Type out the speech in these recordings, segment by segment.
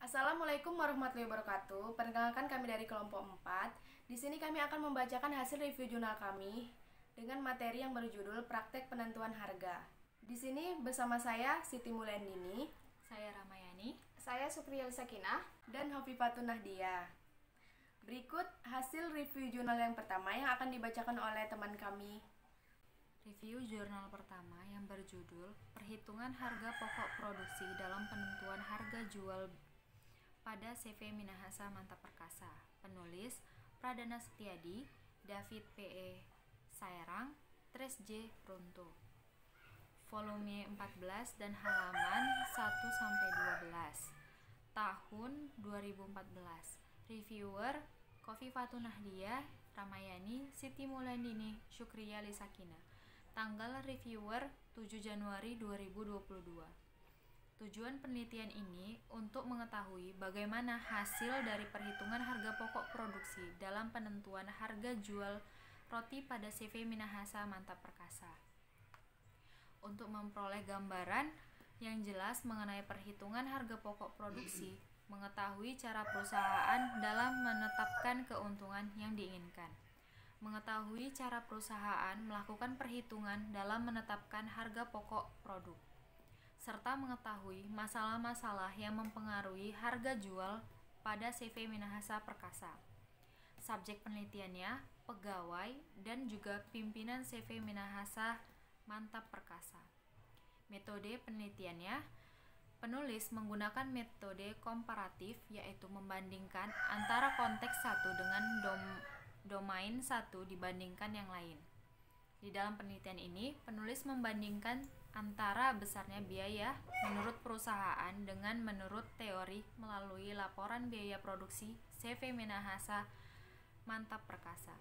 Assalamualaikum warahmatullahi wabarakatuh. Perkenalkan, kami dari kelompok 4. Di sini kami akan membacakan hasil review jurnal kami dengan materi yang berjudul Praktek Penentuan Harga. Di sini bersama saya Siti Mulyandini, saya Ramayani, saya Sukriya Sakinah, dan Hofifatun Nahdia. Berikut hasil review jurnal yang pertama yang akan dibacakan oleh teman kami. Review jurnal pertama yang berjudul Perhitungan Harga Pokok Produksi dalam Penentuan Harga Jual pada CV Minahasa Mantap Perkasa. Penulis Pradana Setiadi, David P.E. Saerang, Tres J. Runtuh. Volume 14 dan halaman 1-12. Tahun 2014. Reviewer Hofifatun Nahdia, Ramayani, Siti Mulyandini, Sukriya Sakinah. Tanggal reviewer 7 Januari 2022. Tujuan penelitian ini untuk mengetahui bagaimana hasil dari perhitungan harga pokok produksi dalam penentuan harga jual roti pada CV Minahasa Mantap Perkasa. Untuk memperoleh gambaran yang jelas mengenai perhitungan harga pokok produksi, mengetahui cara perusahaan dalam menetapkan keuntungan yang diinginkan, mengetahui cara perusahaan melakukan perhitungan dalam menetapkan harga pokok produk, serta mengetahui masalah-masalah yang mempengaruhi harga jual pada CV Minahasa Perkasa. Subjek penelitiannya, pegawai dan juga pimpinan CV Minahasa Mantap Perkasa. Metode penelitiannya, penulis menggunakan metode komparatif, yaitu membandingkan antara konteks satu dengan domain satu dibandingkan yang lain. Di dalam penelitian ini, penulis membandingkan antara besarnya biaya menurut perusahaan dengan menurut teori melalui laporan biaya produksi CV Minahasa Mantap Perkasa.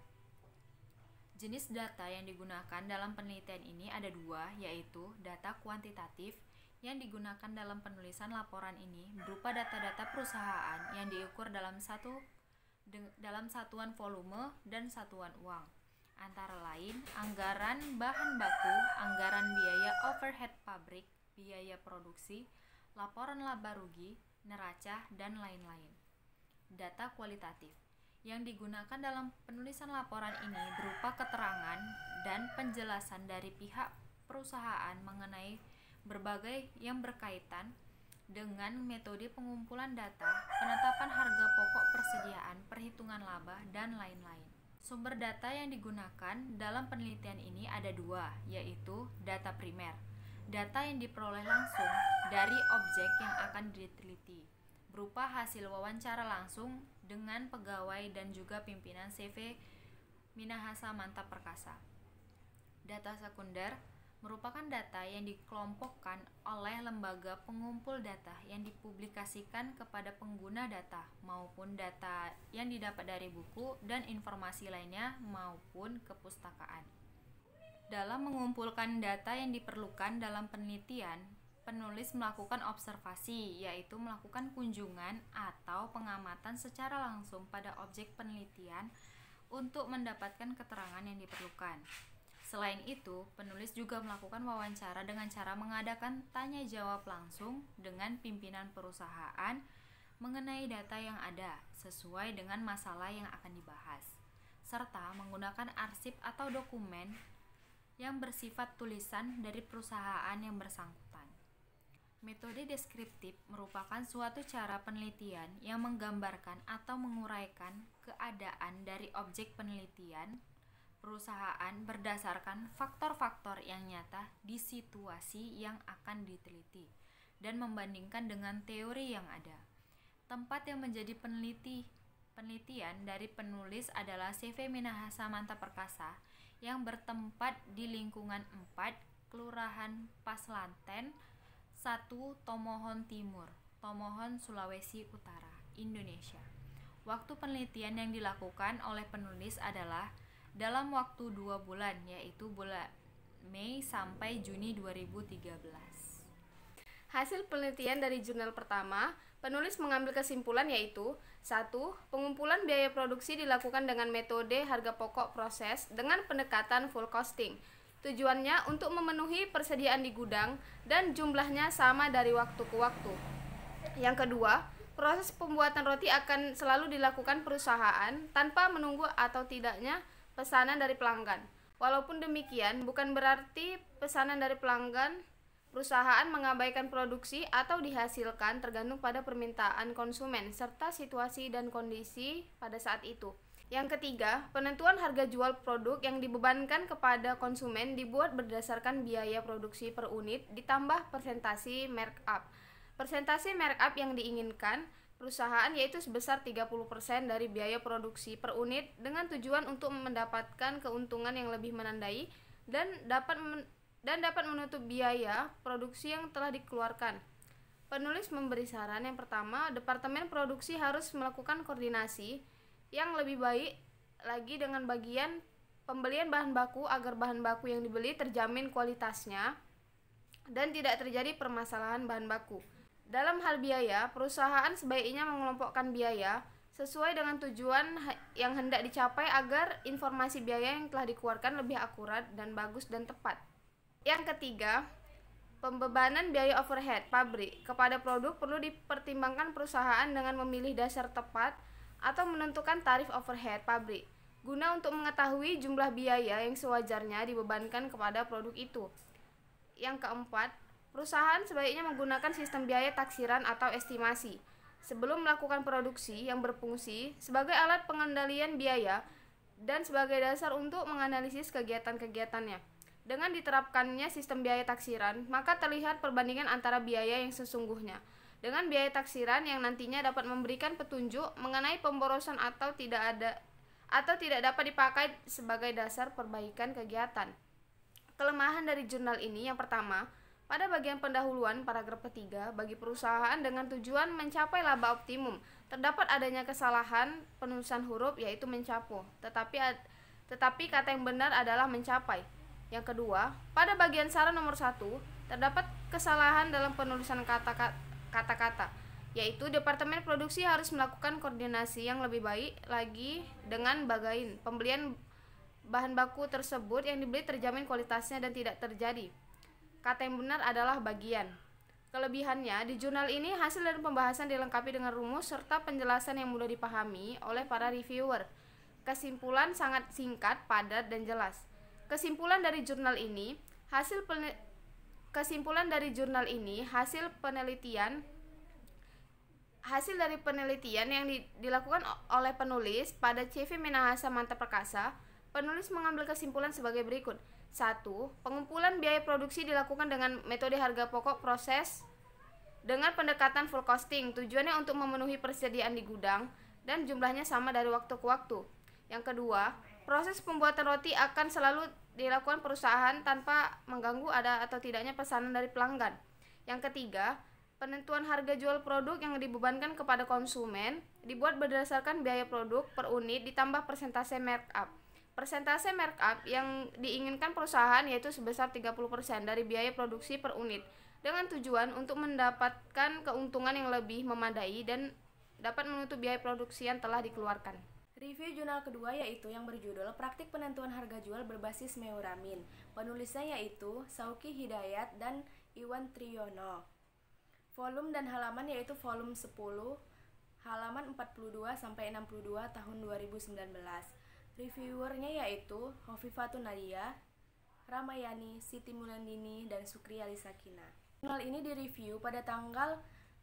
Jenis data yang digunakan dalam penelitian ini ada dua, yaitu data kuantitatif yang digunakan dalam penulisan laporan ini berupa data-data perusahaan yang diukur dalam satuan volume dan satuan uang, antara lain anggaran bahan baku, anggaran biaya overhead pabrik, biaya produksi, laporan laba rugi, neraca, dan lain-lain. Data kualitatif yang digunakan dalam penulisan laporan ini berupa keterangan dan penjelasan dari pihak perusahaan mengenai berbagai yang berkaitan dengan metode pengumpulan data, penetapan harga pokok, persediaan, perhitungan laba, dan lain-lain. Sumber data yang digunakan dalam penelitian ini ada dua, yaitu data primer, data yang diperoleh langsung dari objek yang akan diteliti, berupa hasil wawancara langsung dengan pegawai dan juga pimpinan CV Minahasa Mantap Perkasa. Data sekunder merupakan data yang dikelompokkan oleh lembaga pengumpul data yang dipublikasikan kepada pengguna data, maupun data yang didapat dari buku dan informasi lainnya maupun kepustakaan. Dalam mengumpulkan data yang diperlukan dalam penelitian, penulis melakukan observasi, yaitu melakukan kunjungan atau pengamatan secara langsung pada objek penelitian untuk mendapatkan keterangan yang diperlukan. Selain itu, penulis juga melakukan wawancara dengan cara mengadakan tanya jawab langsung dengan pimpinan perusahaan mengenai data yang ada sesuai dengan masalah yang akan dibahas, serta menggunakan arsip atau dokumen yang bersifat tulisan dari perusahaan yang bersangkutan. Metode deskriptif merupakan suatu cara penelitian yang menggambarkan atau menguraikan keadaan dari objek penelitian perusahaan berdasarkan faktor-faktor yang nyata di situasi yang akan diteliti dan membandingkan dengan teori yang ada. Tempat yang menjadi penelitian dari penulis adalah CV Minahasa Mantap Perkasa yang bertempat di lingkungan 4, Kelurahan Paslanten 1, Tomohon Timur, Tomohon, Sulawesi Utara, Indonesia. Waktu penelitian yang dilakukan oleh penulis adalah dalam waktu 2 bulan, yaitu bulan Mei sampai Juni 2013. Hasil penelitian dari jurnal pertama, penulis mengambil kesimpulan yaitu 1. Pengumpulan biaya produksi dilakukan dengan metode harga pokok proses dengan pendekatan full costing. Tujuannya untuk memenuhi persediaan di gudang dan jumlahnya sama dari waktu ke waktu. Yang kedua, proses pembuatan roti akan selalu dilakukan perusahaan tanpa menunggu atau tidaknya pesanan dari pelanggan. Walaupun demikian, bukan berarti pesanan dari pelanggan perusahaan mengabaikan produksi atau dihasilkan, tergantung pada permintaan konsumen serta situasi dan kondisi pada saat itu. Yang ketiga, penentuan harga jual produk yang dibebankan kepada konsumen dibuat berdasarkan biaya produksi per unit ditambah persentase markup. Persentase markup yang diinginkan perusahaan yaitu sebesar 30% dari biaya produksi per unit dengan tujuan untuk mendapatkan keuntungan yang lebih menandai dan dapat menutup biaya produksi yang telah dikeluarkan. Penulis memberi saran yang pertama, Departemen Produksi harus melakukan koordinasi yang lebih baik lagi dengan bagian pembelian bahan baku agar bahan baku yang dibeli terjamin kualitasnya dan tidak terjadi permasalahan bahan baku. Dalam hal biaya, perusahaan sebaiknya mengelompokkan biaya sesuai dengan tujuan yang hendak dicapai agar informasi biaya yang telah dikeluarkan lebih akurat dan bagus dan tepat. Yang ketiga, pembebanan biaya overhead pabrik kepada produk perlu dipertimbangkan perusahaan dengan memilih dasar tepat atau menentukan tarif overhead pabrik guna untuk mengetahui jumlah biaya yang sewajarnya dibebankan kepada produk itu. Yang keempat, perusahaan sebaiknya menggunakan sistem biaya taksiran atau estimasi sebelum melakukan produksi yang berfungsi sebagai alat pengendalian biaya dan sebagai dasar untuk menganalisis kegiatan-kegiatannya. Dengan diterapkannya sistem biaya taksiran, maka terlihat perbandingan antara biaya yang sesungguhnya dengan biaya taksiran yang nantinya dapat memberikan petunjuk mengenai pemborosan atau tidak dapat dipakai sebagai dasar perbaikan kegiatan. Kelemahan dari jurnal ini yang pertama, pada bagian pendahuluan paragraf ketiga, bagi perusahaan dengan tujuan mencapai laba optimum, terdapat adanya kesalahan penulisan huruf yaitu mencapai, tetapi kata yang benar adalah mencapai. Yang kedua, pada bagian saran nomor 1, terdapat kesalahan dalam penulisan kata-kata, yaitu Departemen Produksi harus melakukan koordinasi yang lebih baik lagi dengan bagian pembelian bahan baku tersebut yang dibeli terjamin kualitasnya dan tidak terjadi. Kata yang benar adalah bagian. Kelebihannya, di jurnal ini hasil dan pembahasan dilengkapi dengan rumus serta penjelasan yang mudah dipahami oleh para reviewer. Kesimpulan sangat singkat, padat, dan jelas. Kesimpulan dari jurnal ini, hasil dari penelitian yang dilakukan oleh penulis pada CV Minahasa Manta Perkasa, penulis mengambil kesimpulan sebagai berikut. 1. Pengumpulan biaya produksi dilakukan dengan metode harga pokok proses dengan pendekatan full costing. Tujuannya untuk memenuhi persediaan di gudang dan jumlahnya sama dari waktu ke waktu. Yang kedua, proses pembuatan roti akan selalu dilakukan perusahaan tanpa mengganggu ada atau tidaknya pesanan dari pelanggan. Yang ketiga, penentuan harga jual produk yang dibebankan kepada konsumen dibuat berdasarkan biaya produk per unit ditambah persentase markup. Persentase markup yang diinginkan perusahaan yaitu sebesar 30% dari biaya produksi per unit dengan tujuan untuk mendapatkan keuntungan yang lebih memadai dan dapat menutup biaya produksi yang telah dikeluarkan. Review jurnal kedua yaitu yang berjudul Praktik Penentuan Harga Jual Berbasis Meuramin. Penulisnya yaitu Sauki Hidayat dan Iwan Triyono. Volume dan halaman yaitu volume 10, halaman 42 sampai 62 tahun 2019. Reviewernya yaitu Hovifatun Nadia, Ramayani, Siti Mulandini, dan Sukri Alisakina. Jurnal ini direview pada tanggal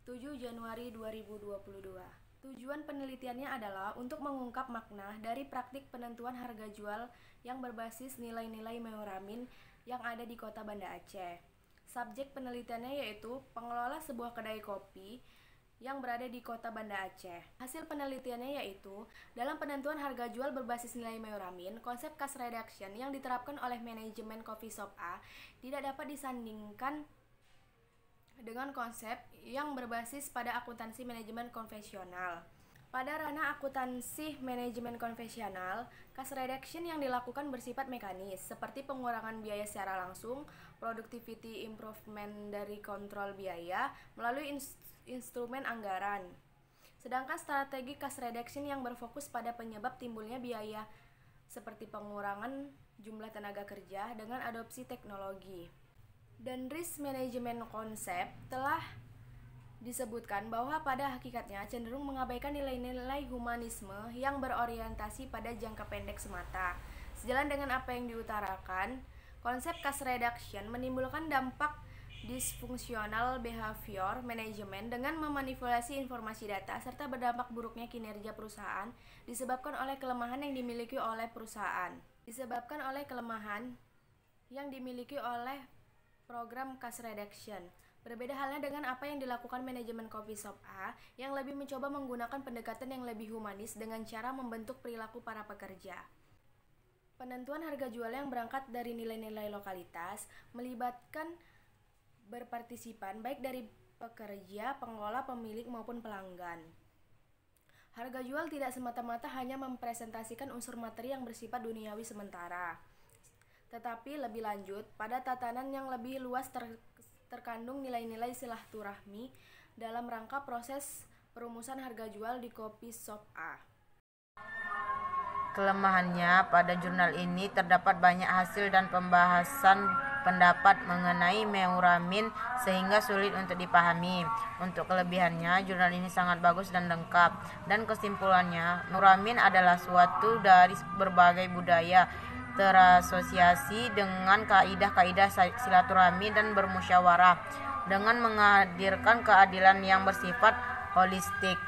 7 Januari 2022. Tujuan penelitiannya adalah untuk mengungkap makna dari praktik penentuan harga jual yang berbasis nilai-nilai meuramin yang ada di kota Banda Aceh. Subjek penelitiannya yaitu pengelola sebuah kedai kopi yang berada di kota Banda Aceh. Hasil penelitiannya yaitu dalam penentuan harga jual berbasis nilai meuramin, konsep cost reduction yang diterapkan oleh manajemen coffee shop A tidak dapat disandingkan dengan konsep yang berbasis pada akuntansi manajemen konvensional. Pada ranah akuntansi manajemen konvensional, cost reduction yang dilakukan bersifat mekanis, seperti pengurangan biaya secara langsung, productivity improvement dari kontrol biaya melalui instrumen anggaran. Sedangkan strategi cost reduction yang berfokus pada penyebab timbulnya biaya, seperti pengurangan jumlah tenaga kerja dengan adopsi teknologi. Dan risk management konsep telah disebutkan bahwa pada hakikatnya cenderung mengabaikan nilai-nilai humanisme yang berorientasi pada jangka pendek semata. Sejalan dengan apa yang diutarakan, konsep cost reduction menimbulkan dampak disfungsional behavior management dengan memanipulasi informasi data serta berdampak buruknya kinerja perusahaan disebabkan oleh kelemahan yang dimiliki oleh program cost reduction. Berbeda halnya dengan apa yang dilakukan manajemen Coffee Shop A yang lebih mencoba menggunakan pendekatan yang lebih humanis dengan cara membentuk perilaku para pekerja. Penentuan harga jual yang berangkat dari nilai-nilai lokalitas melibatkan berpartisipan baik dari pekerja, pengelola, pemilik maupun pelanggan. Harga jual tidak semata-mata hanya mempresentasikan unsur materi yang bersifat duniawi sementara, tetapi lebih lanjut pada tatanan yang lebih luas terkandung nilai-nilai silaturahmi dalam rangka proses perumusan harga jual di Coffee Shop A. Kelemahannya, pada jurnal ini terdapat banyak hasil dan pembahasan pendapat mengenai meuramin sehingga sulit untuk dipahami. Untuk kelebihannya, jurnal ini sangat bagus dan lengkap. Dan kesimpulannya, meuramin adalah suatu dari berbagai budaya terasosiasi dengan kaidah-kaidah silaturahmi dan bermusyawarah dengan menghadirkan keadilan yang bersifat holistik.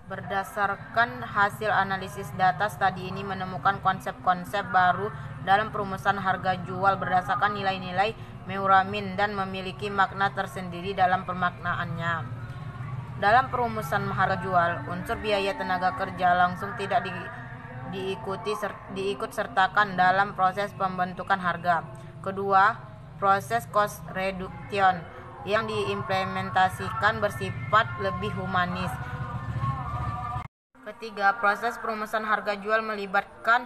Berdasarkan hasil analisis data, studi ini menemukan konsep-konsep baru dalam perumusan harga jual berdasarkan nilai-nilai meuramin dan memiliki makna tersendiri dalam pemaknaannya. Dalam perumusan harga jual, unsur biaya tenaga kerja langsung tidak diikut sertakan dalam proses pembentukan harga. Kedua, proses cost reduction yang diimplementasikan bersifat lebih humanis. Ketiga, proses perumusan harga jual melibatkan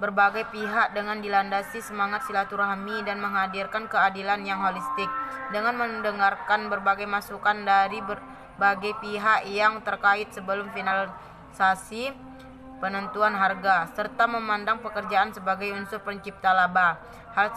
berbagai pihak dengan dilandasi semangat silaturahmi dan menghadirkan keadilan yang holistik dengan mendengarkan berbagai masukan dari berbagai pihak yang terkait sebelum finalisasi penentuan harga serta memandang pekerjaan sebagai unsur pencipta laba. Hal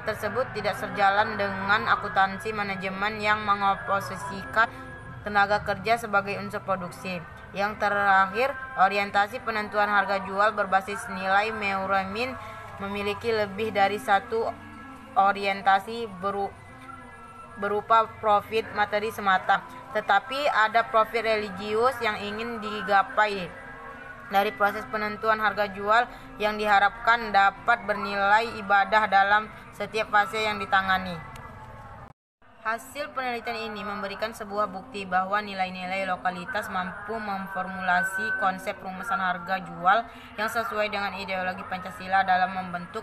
tersebut tidak sejalan dengan akuntansi manajemen yang mengoposisikan tenaga kerja sebagai unsur produksi. Yang terakhir, orientasi penentuan harga jual berbasis nilai meuramin memiliki lebih dari satu orientasi berupa profit materi semata, tetapi ada profit religius yang ingin digapai dari proses penentuan harga jual yang diharapkan dapat bernilai ibadah dalam setiap fase yang ditangani. Hasil penelitian ini memberikan sebuah bukti bahwa nilai-nilai lokalitas mampu memformulasi konsep perumusan harga jual yang sesuai dengan ideologi Pancasila dalam membentuk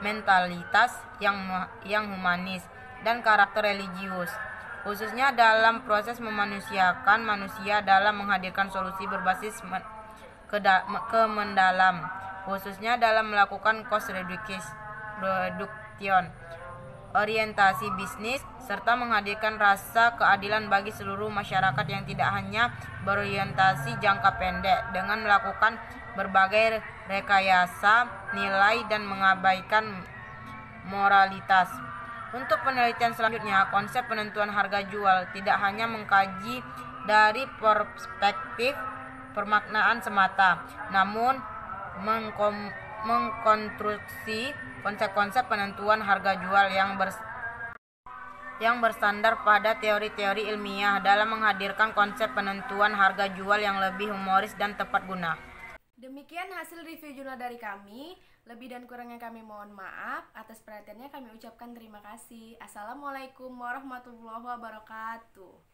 mentalitas yang humanis dan karakter religius, khususnya dalam proses memanusiakan manusia dalam menghadirkan solusi berbasis kemendalam, khususnya dalam melakukan cost reduction, orientasi bisnis, serta menghadirkan rasa keadilan bagi seluruh masyarakat yang tidak hanya berorientasi jangka pendek dengan melakukan berbagai rekayasa nilai dan mengabaikan moralitas. Untuk penelitian selanjutnya, konsep penentuan harga jual tidak hanya mengkaji dari perspektif permaknaan semata, namun mengkonstruksi konsep-konsep penentuan harga jual yang bersandar pada teori-teori ilmiah dalam menghadirkan konsep penentuan harga jual yang lebih humoris dan tepat guna. Demikian hasil review jurnal dari kami. Lebih dan kurangnya kami mohon maaf. Atas perhatiannya kami ucapkan terima kasih. Assalamualaikum warahmatullahi wabarakatuh.